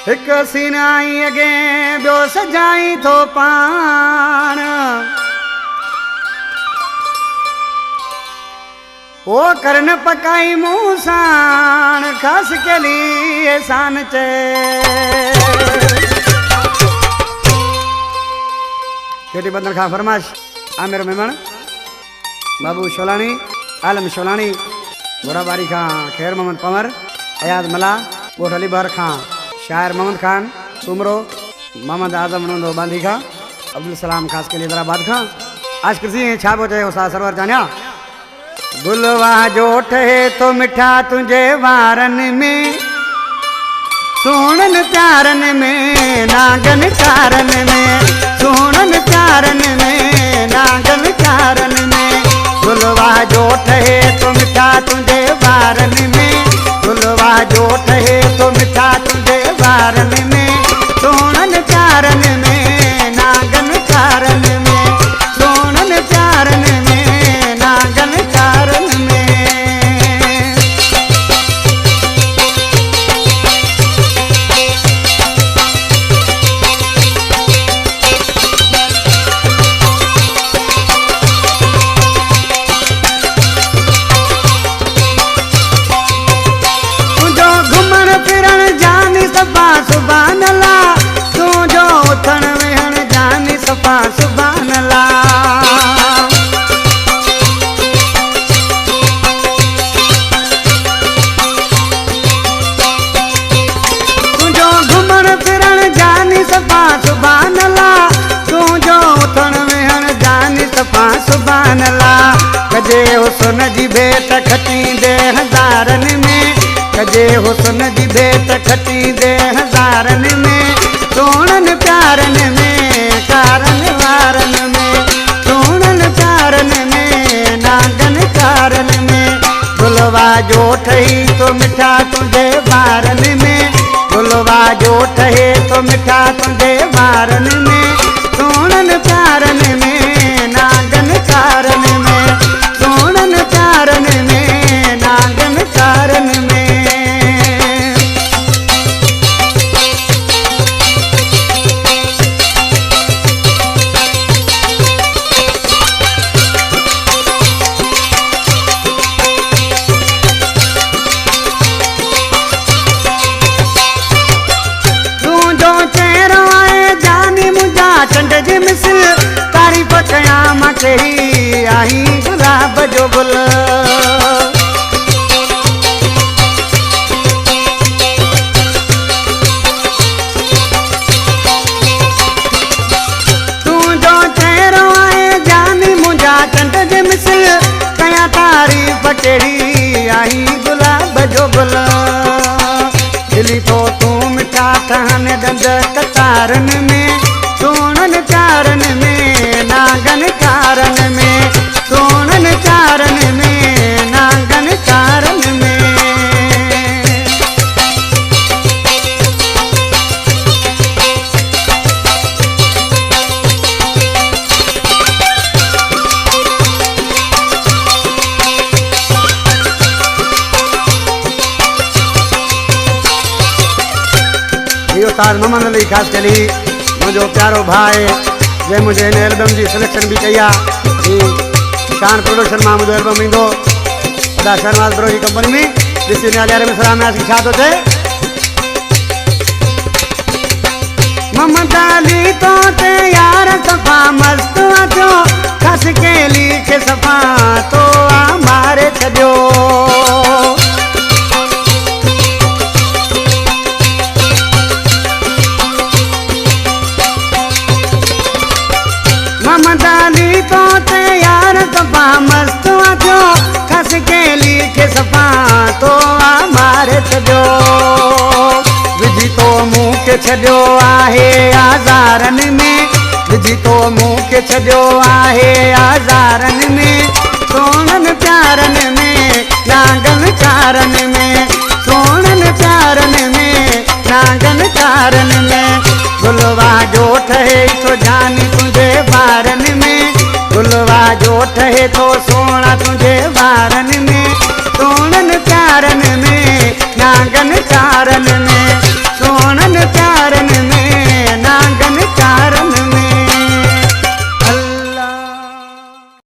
एक सीनाई अगे ब्यो सजाई थो पान ओ करन पकाई मूसान खास के लिए सान चे केटी बंदर खा फरमाश आमिर मेमण बाबू शोलानी आलम शोलानी घोड़ाबारी खां खैर मोहम्मद पंवर अयाज मला गोठ अली बर खां शायर मोहम्मद खान सुमरो मोहम्मद आजम नंदो बांधी खां अब्दुल सलाम खास के लिए हैदराबाद खां आज कृषि छा बो चयो सा सरवर जानिया गुलवा जो ठहे तो मिठा तुझे वारन में सोनन प्यारन में नागन चारन में सोनन प्यारन में नागन चारन में गुलवा जो ठहे तो मिठा तुझे वारन में गुलवा जो ठहे तो मिठा तुझे वारन में सोनन प्यारन में नागन चारन में सोनन प्यारन में नागन चारन में सुभान अल्लाह तू जो उथण वेहण जानी सफा सुभान अल्लाह तू जो घुमण फिरण जानी सफा सुभान अल्लाह तू जो उथण वेहण जानी सफा सुभान अल्लाह कजे हुस्न जी भेट खटी दे हज़ारन में कजे हुस्न जी भेट खटी दे हज़ारन में सोनन प्यारन में कारन वारन में सोनन प्यारन में नागन कारन में गुलवा जो ठही तो मिठा तुझे वारन में गुलवा जो ठहे तो मिठा तुझे वारन में सोनन प्यारन में नागन कारन में सोनन प्यारन में नागन कारन में चंड जी मिसल तारीफ कयाम कही आई गुलाब जो गुल तू जो चेहरो आए जानी मुझा चंड जी मिसल कया तारीफ कही आई गुलाब जो गुल दिली तो तू मिठा ठहन दंद कतारन में सोनन चारन में नागन चारन में सोनन चारन में नागन चारन में ये उस्ताद मोहम्मद अली खास कली मुझो प्यारो भाई जे मुझे इन एल्बम की सिलेक्शन भी कई शान प्रोडक्शन में मुझो एल्बम ईंदो अदा शहनवाज ब्रो की कंपनी में ॾिसी न्यारे में सलाम आसी छा तो थे मोहम्मद अली तो ते यार सफा मस्त अचो खस के लिखे सफा तो मारे छॾियो मोहम्मद अली तो ते यार सफा मस्त अचो खस के लिखे सफा तो मारे छॾियो विझी तो मुँह के छॾियो आहे आज़ारन में विझी तो मुँह के छॾियो आहे आज़ारन में सोनन प्यारन में नागन चारन में सोनन प्यारन में नागन चारन में गुलवा जो ठहे तो जानी तुझे वारन में गुलवा जो ठहे तो सोना तुझे वारन में सोनन प्यारन में नागन चारन में